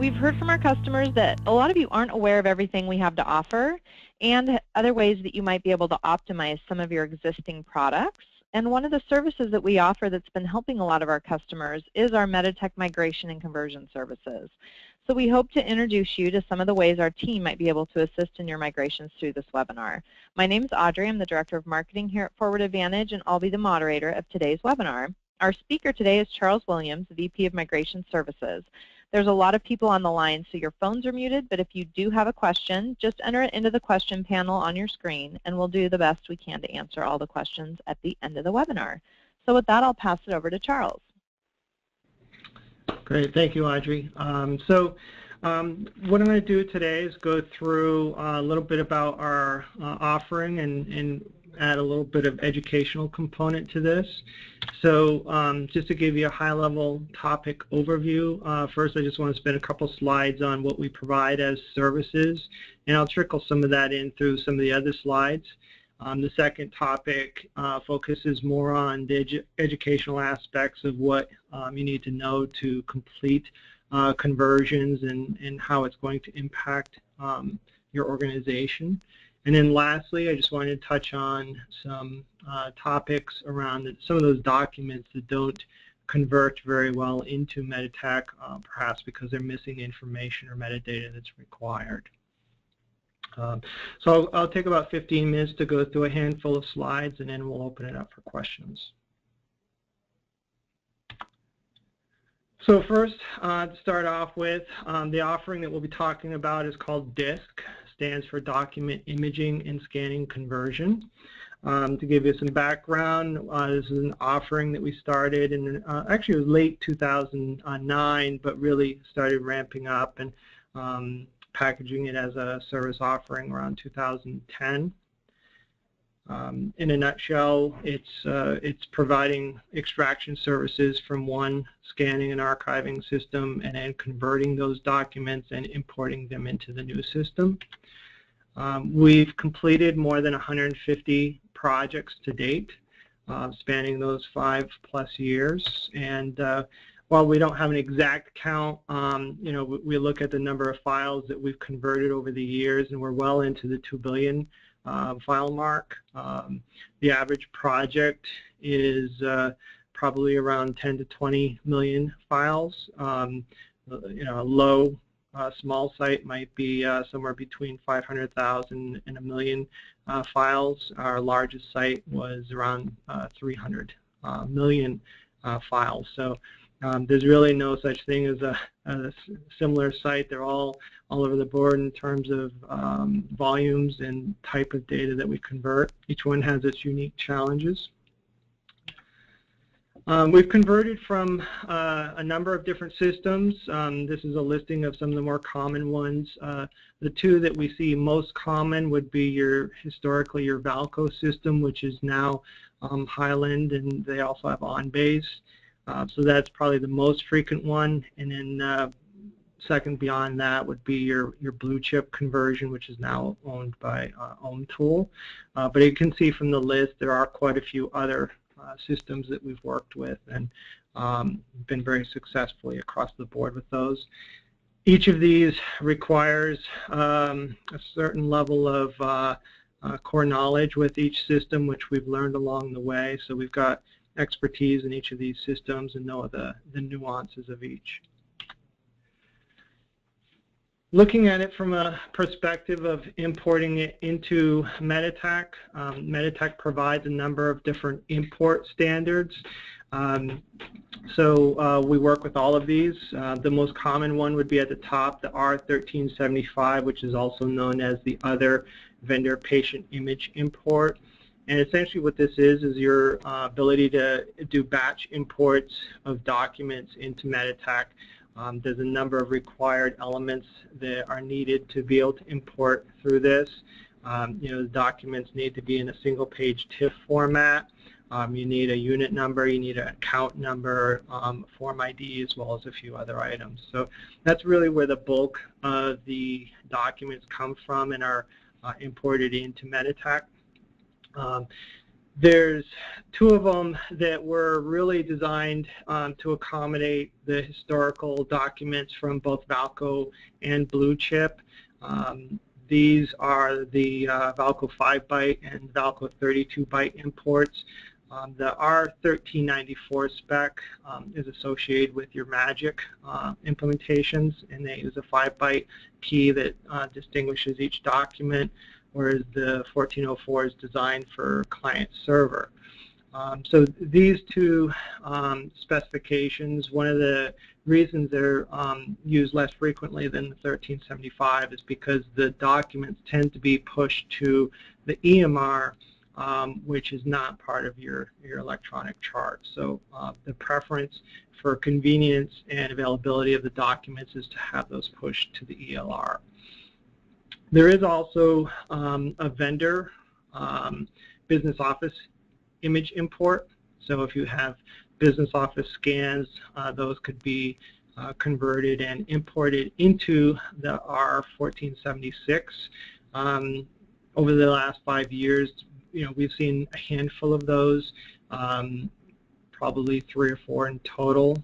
we've heard from our customers that a lot of you aren't aware of everything we have to offer and other ways that you might be able to optimize some of your existing products. And one of the services that we offer that's been helping a lot of our customers is our Meditech migration and conversion services. So we hope to introduce you to some of the ways our team might be able to assist in your migrations through this webinar. My name is Audrey. I'm the Director of Marketing here at Forward Advantage, and I'll be the moderator of today's webinar. Our speaker today is Charles Williams, VP of Migration Services. There's a lot of people on the line, so your phones are muted, but if you do have a question, just enter it into the question panel on your screen, and we'll do the best we can to answer all the questions at the end of the webinar. So with that, I'll pass it over to Charles. Great, thank you, Audrey. What I'm going to do today is go through a little bit about our offering and add a little bit of educational component to this. So just to give you a high-level topic overview, first I just want to spend a couple slides on what we provide as services, and I'll trickle some of that in through some of the other slides. The second topic focuses more on the educational aspects of what you need to know to complete conversions and how it's going to impact your organization. And then lastly, I just wanted to touch on some topics around some of those documents that don't convert very well into Meditech, perhaps because they're missing information or metadata that's required. So I'll take about 15 minutes to go through a handful of slides, and then we'll open it up for questions. So first, to start off with, the offering that we'll be talking about is called DISC, stands for Document Imaging and Scanning Conversion. To give you some background, this is an offering that we started in actually it was late 2009, but really started ramping up and packaging it as a service offering around 2010. In a nutshell, it's providing extraction services from one scanning and archiving system and then converting those documents and importing them into the new system. We've completed more than 150 projects to date, spanning those 5+ years. And while we don't have an exact count, you know, we look at the number of files that we've converted over the years, and we're well into the 2 billion file mark. The average project is probably around 10 to 20 million files. You know, a low small site might be somewhere between 500,000 and 1 million files. Our largest site was around 300 million files. So there's really no such thing as a similar site. They're all over the board in terms of volumes and type of data that we convert. Each one has its unique challenges. We've converted from a number of different systems. This is a listing of some of the more common ones. The two that we see most common would be historically your Valco system, which is now Highland, and they also have OnBase. So that's probably the most frequent one, and then second beyond that would be your blue chip conversion, which is now owned by OwnTool. But you can see from the list there are quite a few other systems that we've worked with and been very successfully across the board with those. Each of these requires a certain level of core knowledge with each system, which we've learned along the way. So we've got expertise in each of these systems and know the nuances of each. Looking at it from a perspective of importing it into Meditech, Meditech provides a number of different import standards. So we work with all of these. The most common one would be at the top, the R1375, which is also known as the Other Vendor Patient Image Import. And essentially what this is your ability to do batch imports of documents into Meditech. There's a number of required elements that are needed to be able to import through this. You know, the documents need to be in a single-page TIFF format. You need a unit number, you need an account number, form ID, as well as a few other items. So that's really where the bulk of the documents come from and are imported into Meditech. There's two of them that were really designed to accommodate the historical documents from both Valco and Blue Chip. These are the Valco 5-byte and Valco 32-byte imports. The R1394 spec is associated with your Magic implementations, and they use a 5-byte key that distinguishes each document, whereas the 1404 is designed for client server. So these two specifications, one of the reasons they're used less frequently than the 1375 is because the documents tend to be pushed to the EMR, which is not part of your electronic chart. So the preference for convenience and availability of the documents is to have those pushed to the ELR. There is also a vendor business office image import. So if you have business office scans, those could be converted and imported into the R1476. Over the last 5 years, we've seen a handful of those, probably 3 or 4 in total.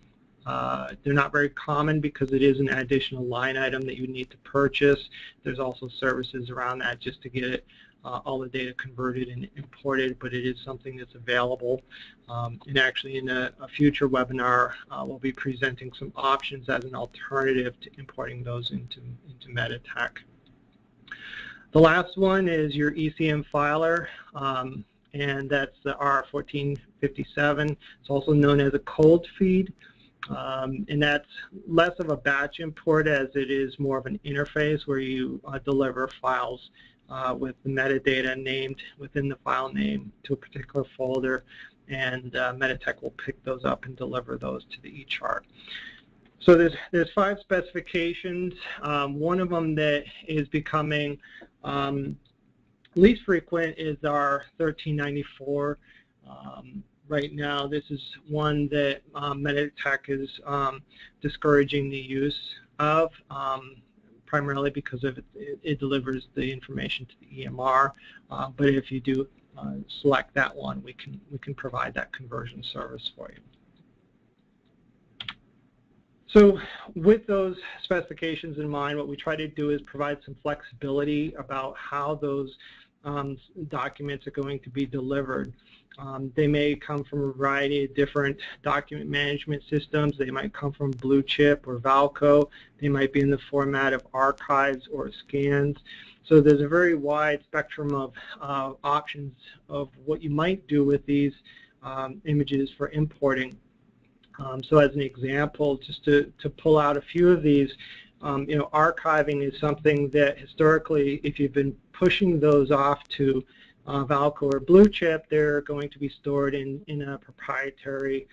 They're not very common because it is an additional line item that you need to purchase. There's also services around that just to get it all the data converted and imported, but it is something that's available. And actually in a future webinar, we'll be presenting some options as an alternative to importing those into Meditech. The last one is your ECM filer, and that's the R1457. It's also known as a cold feed. And that's less of a batch import as it is more of an interface where you deliver files with the metadata named within the file name to a particular folder, and Meditech will pick those up and deliver those to the eChart. So there's 5 specifications. One of them that is becoming least frequent is our 1394. Right now, this is one that Meditech is discouraging the use of, primarily because of it delivers the information to the EMR. But if you do select that one, we can provide that conversion service for you. So with those specifications in mind, what we try to do is provide some flexibility about how those documents are going to be delivered. They may come from a variety of different document management systems. They might come from Blue Chip or Valco. They might be in the format of archives or scans. So there's a very wide spectrum of options of what you might do with these images for importing. So as an example, just to pull out a few of these, archiving is something that historically, if you've been pushing those off to Valco or Blue Chip, they're going to be stored in a proprietary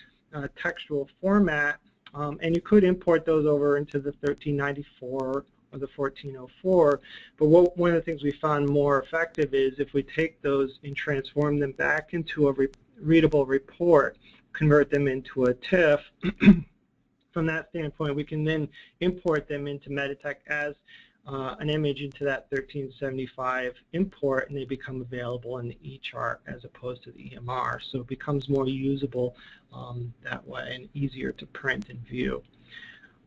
textual format, and you could import those over into the 1394 or the 1404. But one of the things we found more effective is if we take those and transform them back into a readable report, convert them into a TIFF. From that standpoint, we can then import them into Meditech as an image into that 1375 import, and they become available in the eChart as opposed to the EMR. So it becomes more usable that way and easier to print and view.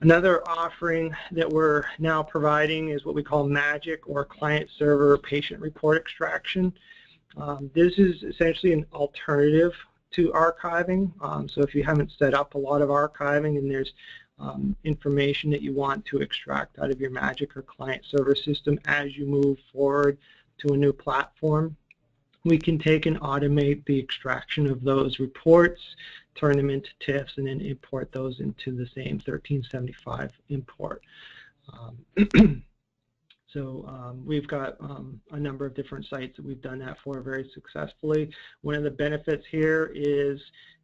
Another offering that we're now providing is what we call Magic, or client-server patient report extraction. This is essentially an alternative to archiving. So if you haven't set up a lot of archiving and there's information that you want to extract out of your Magic or client server system as you move forward to a new platform, we can take and automate the extraction of those reports, turn them into TIFFs, and then import those into the same 1375 import. So we've got a number of different sites that we've done that for very successfully. One of the benefits here is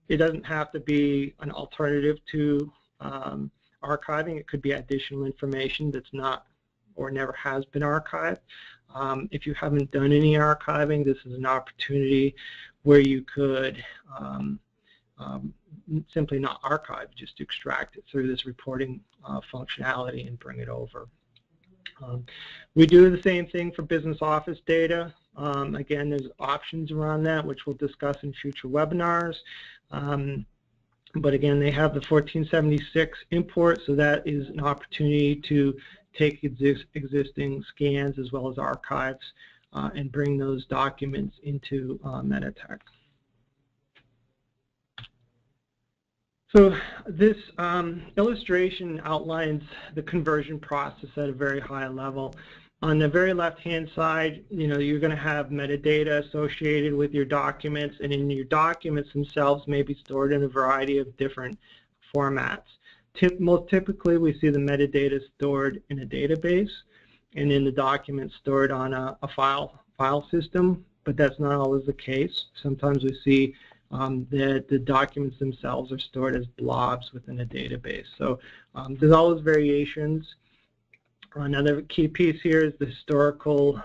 it doesn't have to be an alternative to archiving. It could be additional information that's not or never has been archived. If you haven't done any archiving, this is an opportunity where you could simply not archive, just extract it through this reporting functionality and bring it over. We do the same thing for business office data. Again, there's options around that, which we'll discuss in future webinars. But again, they have the 1476 import, so that is an opportunity to take existing scans as well as archives and bring those documents into Meditech. So this illustration outlines the conversion process at a very high level. On the very left-hand side, you're going to have metadata associated with your documents, and in your documents themselves may be stored in a variety of different formats. Most typically, we see the metadata stored in a database, and then the documents stored on a file system, but that's not always the case. Sometimes we see that the documents themselves are stored as blobs within a database. So there's always variations. Another key piece here is the historical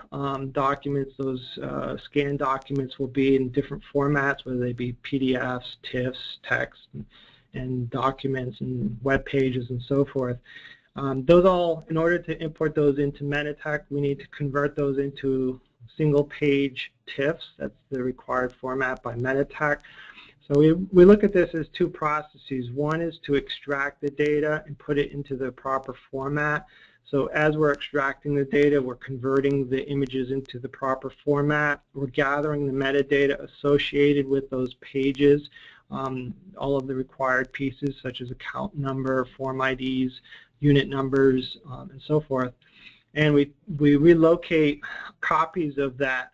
documents. Those scanned documents will be in different formats, whether they be PDFs, TIFFs, text, and documents, and web pages, and so forth. Those all, in order to import those into Meditech, we need to convert those into single-page TIFFs. That's the required format by Meditech. So we look at this as two processes. One is to extract the data and put it into the proper format. So as we're extracting the data, we're converting the images into the proper format. We're gathering the metadata associated with those pages, all of the required pieces such as account number, form IDs, unit numbers, and so forth. And we relocate copies of that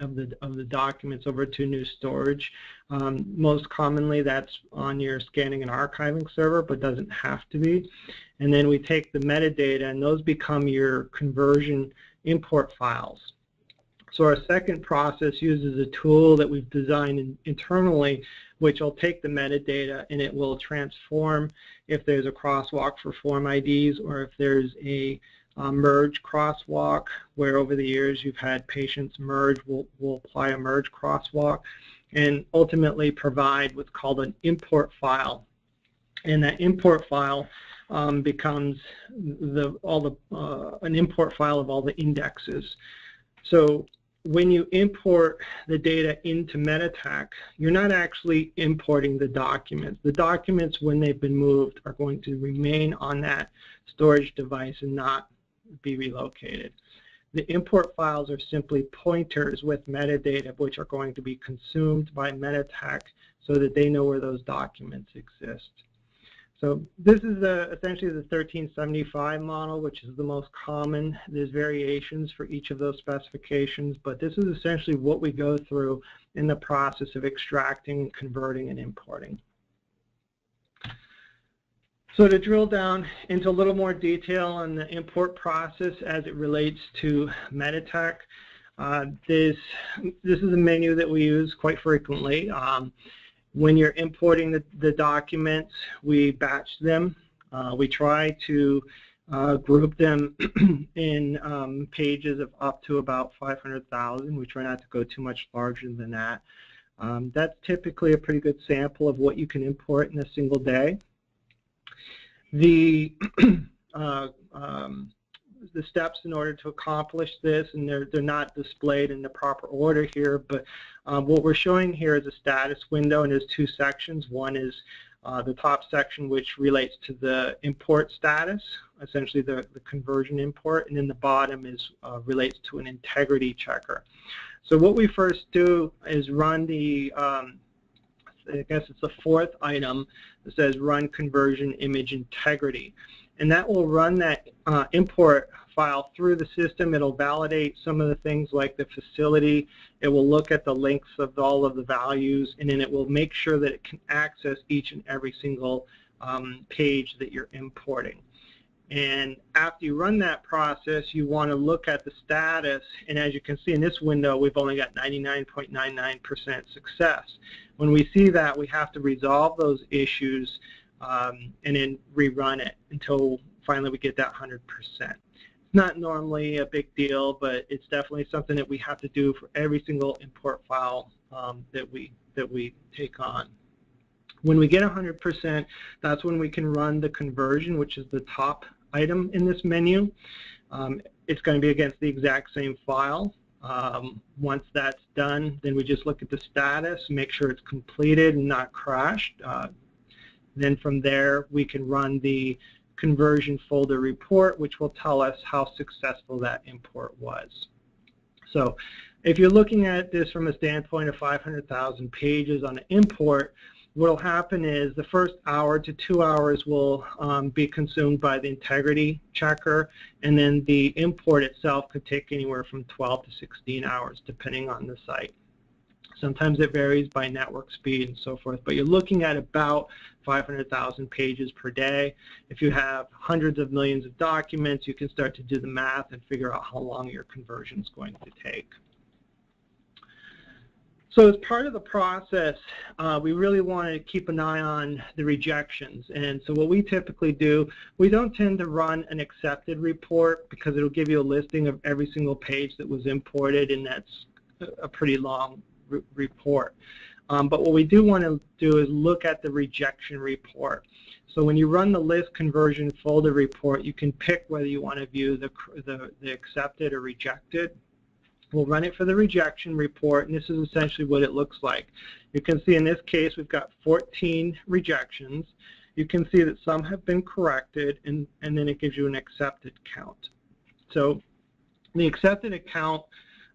of the documents over to new storage. Most commonly that's on your scanning and archiving server, but doesn't have to be. And then we take the metadata, and those become your conversion import files. So our second process uses a tool that we've designed internally, which will take the metadata and it will transform if there's a crosswalk for form IDs, or if there's a merge crosswalk, where over the years you've had patients merge, we'll apply a merge crosswalk and ultimately provide what's called an import file. And that import file becomes an import file of all the indexes. So when you import the data into Meditech, you're not actually importing the documents. The documents, when they've been moved, are going to remain on that storage device and not be relocated. The import files are simply pointers with metadata which are going to be consumed by Meditech so that they know where those documents exist. So this is essentially the 1375 model, which is the most common. There's variations for each of those specifications, but this is essentially what we go through in the process of extracting, converting, and importing. So to drill down into a little more detail on the import process as it relates to Meditech, this is a menu that we use quite frequently. When you're importing the documents, we batch them. We try to group them in pages of up to about 500,000. We try not to go too much larger than that. That's typically a pretty good sample of what you can import in a single day. The steps in order to accomplish this, and they're not displayed in the proper order here, but what we're showing here is a status window, and there's two sections. One is the top section, which relates to the import status, essentially the conversion import, and then the bottom is relates to an integrity checker. So what we first do is run the I guess it's the fourth item that says run conversion image integrity, and that will run that import file through the system. It'll validate some of the things like the facility. It will look at the lengths of all of the values, and then it will make sure that it can access each and every single page that you're importing. And after you run that process, you want to look at the status, and as you can see in this window, we've only got 99.99% success. When we see that, we have to resolve those issues and then rerun it until finally we get that 100%. It's not normally a big deal, but it's definitely something that we have to do for every single import file that we take on. When we get 100%, that's when we can run the conversion, which is the top item in this menu. It's going to be against the exact same file. Once that's done, then we just look at the status, make sure it's completed and not crashed. Then from there, we can run the conversion folder report, which will tell us how successful that import was. So if you're looking at this from a standpoint of 500,000 pages on an import, what will happen is the first hour to 2 hours will be consumed by the integrity checker, and then the import itself could take anywhere from 12 to 16 hours depending on the site. Sometimes it varies by network speed and so forth, but you're looking at about 500,000 pages per day. If you have hundreds of millions of documents, you can start to do the math and figure out how long your conversion is going to take. So as part of the process, we really want to keep an eye on the rejections. And so what we typically do, we don't tend to run an accepted report because it'll give you a listing of every single page that was imported, and that's a pretty long report. But what we do want to do is look at the rejection report. So when you run the list conversion folder report, you can pick whether you want to view the accepted or rejected. We'll run it for the rejection report, and this is essentially what it looks like. You can see in this case we've got 14 rejections. You can see that some have been corrected, and then it gives you an accepted count. So the accepted count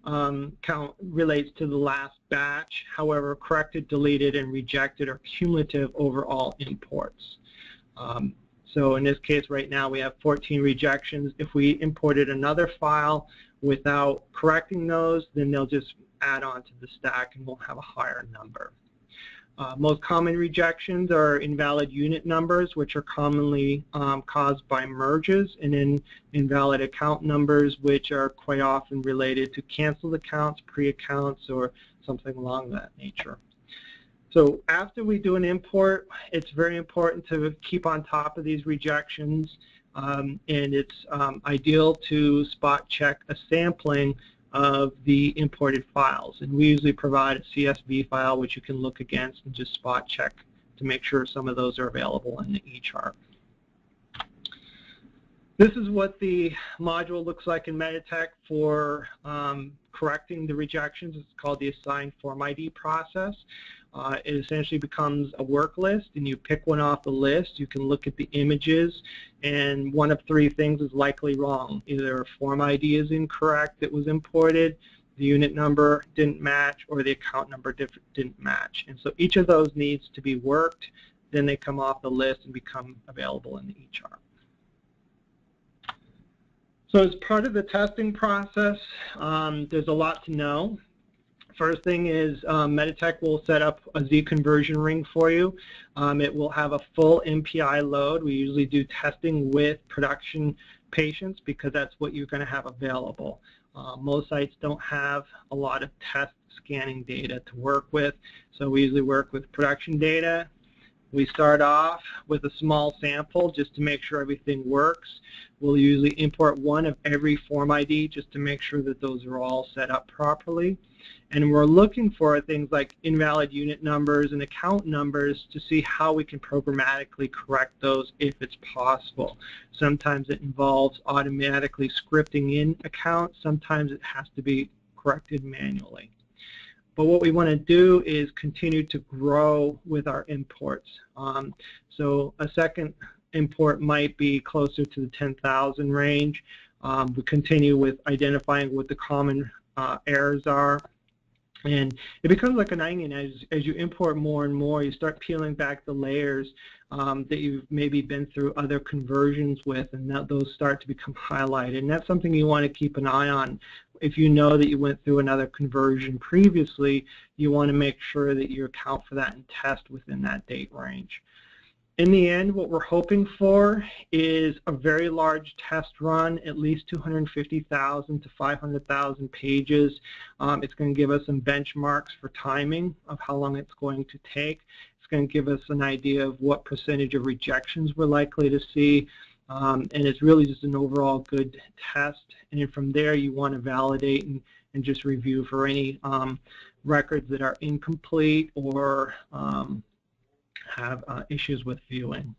relates to the last batch. However, corrected, deleted, and rejected are cumulative over all imports. So in this case right now we have 14 rejections. If we imported another file without correcting those, then they'll just add on to the stack and we'll have a higher number. Most common rejections are invalid unit numbers, which are commonly caused by merges, and then invalid account numbers, which are quite often related to canceled accounts, pre-accounts, or something along that nature. So after we do an import, it's very important to keep on top of these rejections, and it's ideal to spot check a sampling of the imported files. And we usually provide a CSV file which you can look against and just spot check to make sure some of those are available in the eChart. This is what the module looks like in Meditech for correcting the rejections. It's called the Assign Form ID process. It essentially becomes a work list, and you pick one off the list. You can look at the images, and one of three things is likely wrong. Either a form ID is incorrect that was imported, the unit number didn't match, or the account number didn't match. And so each of those needs to be worked. Then they come off the list and become available in the eChart. So as part of the testing process, there's a lot to know. First thing is Meditech will set up a Z conversion ring for you. It will have a full MPI load. We usually do testing with production patients because that's what you're going to have available. Most sites don't have a lot of test scanning data to work with, so we usually work with production data. We start off with a small sample just to make sure everything works. We'll usually import one of every form ID just to make sure that those are all set up properly. And we're looking for things like invalid unit numbers and account numbers to see how we can programmatically correct those if it's possible. Sometimes it involves automatically scripting in accounts. Sometimes it has to be corrected manually. But what we want to do is continue to grow with our imports. So a second import might be closer to the 10,000 range. We continue with identifying what the common errors are. And it becomes like an onion. As you import more and more, you start peeling back the layers that you've maybe been through other conversions with, and those start to become highlighted. And that's something you want to keep an eye on. If you know that you went through another conversion previously, you want to make sure that you account for that and test within that date range. In the end, what we're hoping for is a very large test run, at least 250,000 to 500,000 pages. It's going to give us some benchmarks for timing of how long it's going to take. It's going to give us an idea of what percentage of rejections we're likely to see. And it's really just an overall good test. And then from there, you want to validate and just review for any records that are incomplete or have issues with viewing.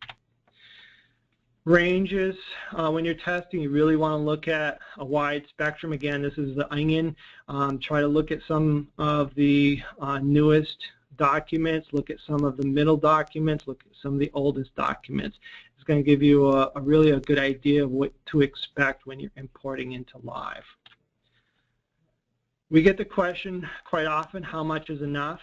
Ranges, when you're testing, you really want to look at a wide spectrum. Again, this is the onion. Try to look at some of the newest documents, look at some of the middle documents, look at some of the oldest documents. It's going to give you really a good idea of what to expect when you're importing into live. We get the question quite often, how much is enough?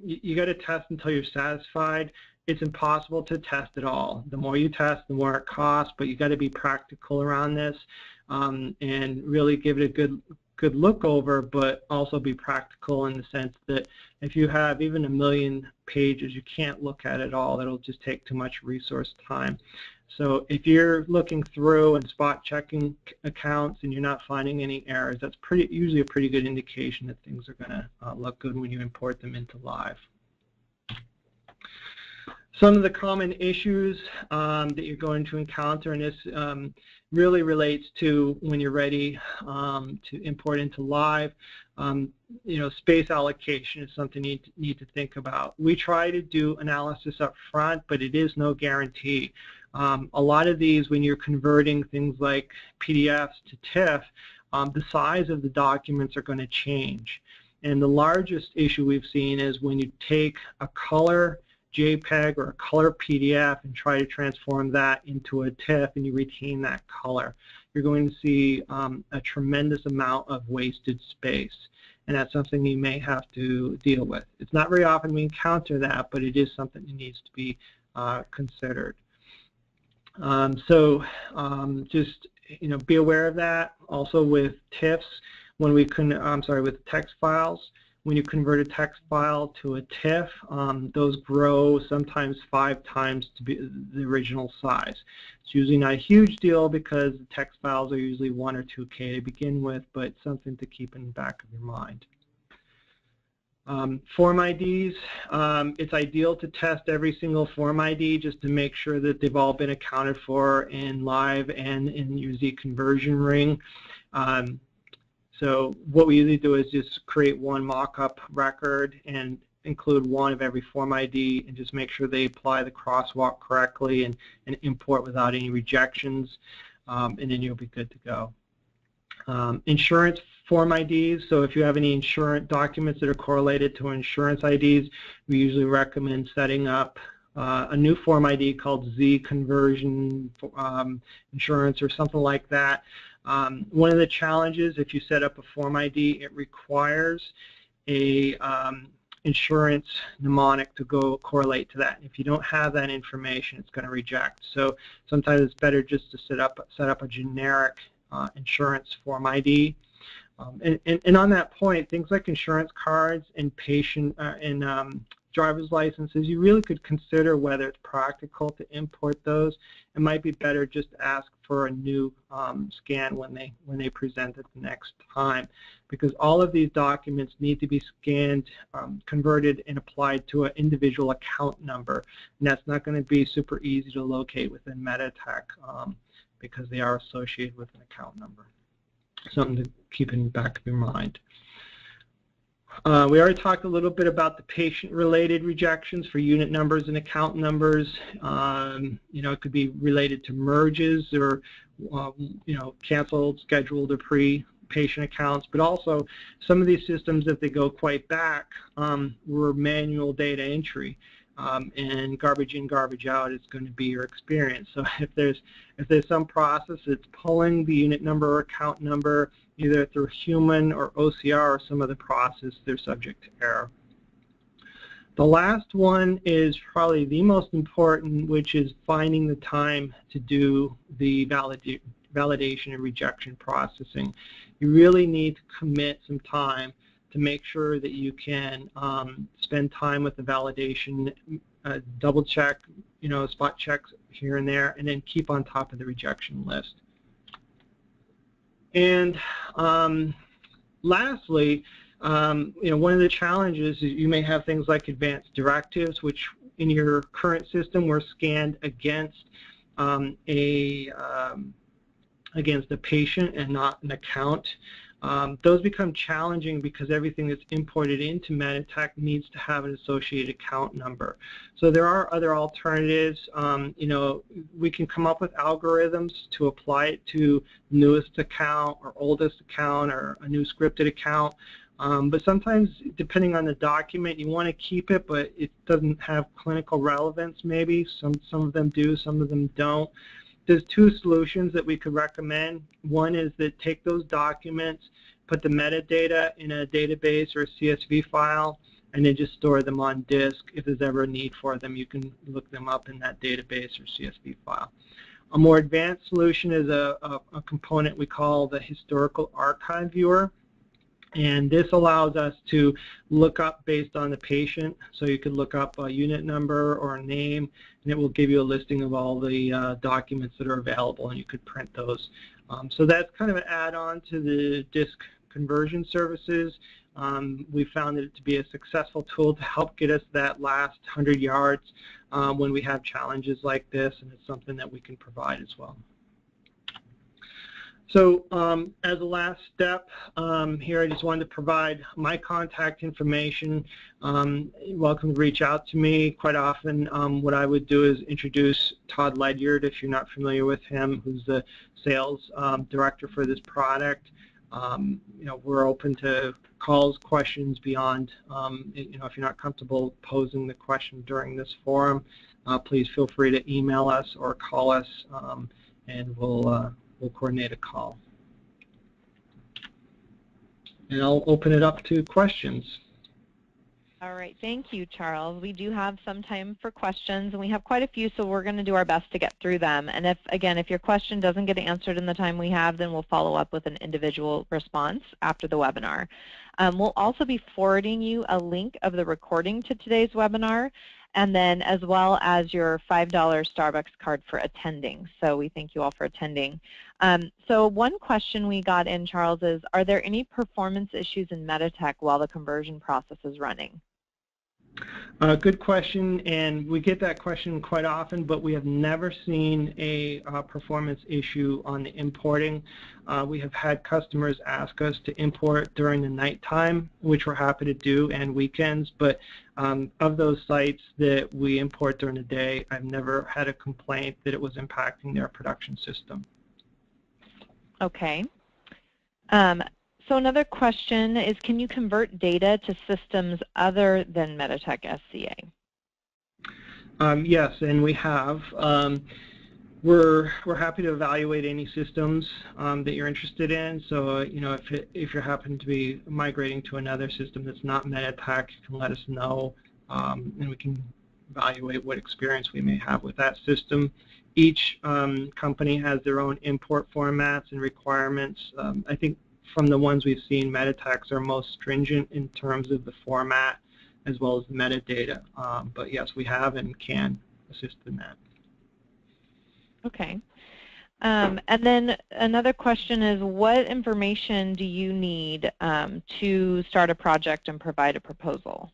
You got to test until you're satisfied. It's impossible to test it all. The more you test, the more it costs, but you got to be practical around this and really give it a good look over, but also be practical in the sense that if you have even 1 million pages, you can't look at it all. It'll just take too much resource time. So if you're looking through and spot checking accounts and you're not finding any errors, that's usually a pretty good indication that things are going to look good when you import them into live. Some of the common issues that you're going to encounter, and this really relates to when you're ready to import into live. Space allocation is something you need to think about. We try to do analysis up front, but it is no guarantee. A lot of these, when you're converting things like PDFs to TIFF, the size of the documents are going to change. And the largest issue we've seen is when you take a color JPEG or a color PDF and try to transform that into a TIFF and you retain that color. You're going to see a tremendous amount of wasted space, and that's something you may have to deal with. It's not very often we encounter that, but it is something that needs to be considered. Just be aware of that. Also with TIFFs, when we with text files. When you convert a text file to a TIFF, those grow sometimes 5 times to be the original size. It's usually not a huge deal because the text files are usually 1 or 2K to begin with, but something to keep in the back of your mind. Form IDs, it's ideal to test every single form ID just to make sure that they've all been accounted for in live and in your Z conversion ring. So what we usually do is just create one mock-up record and include one of every form ID and just make sure they apply the crosswalk correctly and import without any rejections, and then you'll be good to go. Insurance form IDs, so if you have any insurance documents that are correlated to insurance IDs, we usually recommend setting up a new form ID called Z conversion insurance or something like that. One of the challenges, if you set up a form ID, it requires a insurance mnemonic to go correlate to that. If you don't have that information, it's going to reject. So sometimes it's better just to set up a generic insurance form ID. And on that point, things like insurance cards and driver's licenses, you really could consider whether it's practical to import those. It might be better just to ask for a new scan when they present it the next time, because all of these documents need to be scanned, converted, and applied to an individual account number, and that's not going to be super easy to locate within Meditech because they are associated with an account number. Something to keep in the back of your mind. We already talked a little bit about the patient-related rejections for unit numbers and account numbers. It could be related to merges or canceled, scheduled, or pre-patient accounts, but also some of these systems, if they go quite back, were manual data entry. And garbage in, garbage out is going to be your experience. So if there's some process that's pulling the unit number or account number either through human or OCR or some other process, they're subject to error. The last one is probably the most important, which is finding the time to do the validation and rejection processing. You really need to commit some time to make sure that you can spend time with the validation, double check, spot checks here and there, and then keep on top of the rejection list. And lastly, one of the challenges is you may have things like advanced directives, which in your current system were scanned against a patient and not an account. those become challenging because everything that's imported into Meditech needs to have an associated account number. So there are other alternatives. You know, we can come up with algorithms to apply it to newest account or oldest account or a new scripted account. But sometimes, depending on the document, you want to keep it, but it doesn't have clinical relevance maybe. Some of them do, some of them don't. There's two solutions that we could recommend. One is that take those documents, put the metadata in a database or a CSV file, and then just store them on disk. If there's ever a need for them, you can look them up in that database or CSV file. A more advanced solution is a component we call the historical archive viewer. And this allows us to look up based on the patient. So you could look up a unit number or a name, and it will give you a listing of all the documents that are available, and you could print those. So that's kind of an add-on to the disk conversion services. We found it to be a successful tool to help get us that last 100 yards when we have challenges like this, and it's something that we can provide as well. So as a last step here, I just wanted to provide my contact information. You're welcome to reach out to me. Quite often what I would do is introduce Todd Ledyard, if you're not familiar with him, who's the sales director for this product. You know, we're open to calls, questions beyond, you know, if you're not comfortable posing the question during this forum, please feel free to email us or call us, and we'll coordinate a call. And I'll open it up to questions. All right, thank you, Charles. We do have some time for questions, and we have quite a few, so we're going to do our best to get through them. And if your question doesn't get answered in the time we have, then we'll follow up with an individual response after the webinar. We'll also be forwarding you a link of the recording to today's webinar, and then as well as your $5 Starbucks card for attending. So we thank you all for attending. So one question we got in, Charles, is, are there any performance issues in Meditech while the conversion process is running? Good question, and we get that question quite often, but we have never seen a performance issue on the importing. We have had customers ask us to import during the nighttime, which we're happy to do, and weekends, but of those sites that we import during the day, I've never had a complaint that it was impacting their production system. Okay. So another question is, can you convert data to systems other than Meditech SCA? Yes, and we have. We're happy to evaluate any systems that you're interested in. So you know, if you happen to be migrating to another system that's not Meditech, you can let us know, and we can evaluate what experience we may have with that system. Each company has their own import formats and requirements. I think from the ones we've seen, Meditech's are most stringent in terms of the format as well as the metadata. But yes, we have and can assist in that. Okay. And then another question is, what information do you need to start a project and provide a proposal?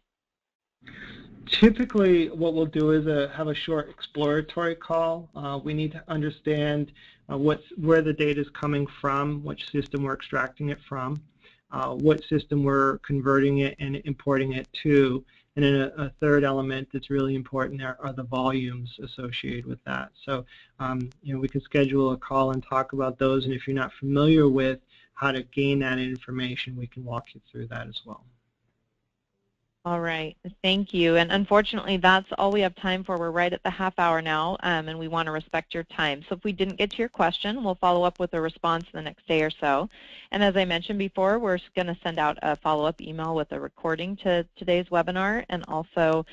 Typically, what we'll do is have a short exploratory call. We need to understand where the data is coming from, which system we're extracting it from, what system we're converting it and importing it to, and then a third element that's really important there are the volumes associated with that. So, you know, we can schedule a call and talk about those, and if you're not familiar with how to gain that information, we can walk you through that as well. All right, thank you. And unfortunately, that's all we have time for. We're right at the half hour now, and we want to respect your time. So if we didn't get to your question, we'll follow up with a response the next day or so. And as I mentioned before, we're going to send out a follow-up email with a recording to today's webinar, and also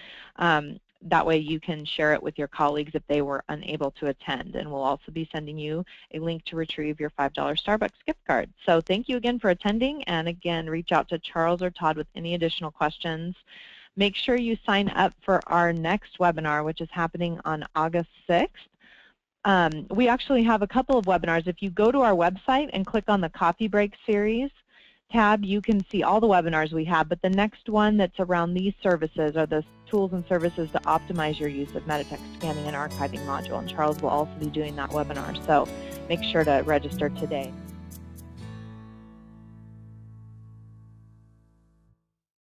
that way you can share it with your colleagues if they were unable to attend. And we'll also be sending you a link to retrieve your $5 Starbucks gift card. So thank you again for attending, and again, reach out to Charles or Todd with any additional questions. Make sure you sign up for our next webinar, which is happening on August 6th. We actually have a couple of webinars. If you go to our website and click on the Coffee Break series tab, you can see all the webinars we have, but the next one that's around these services are the tools and services to optimize your use of Meditech scanning and archiving module, and Charles will also be doing that webinar, so make sure to register today.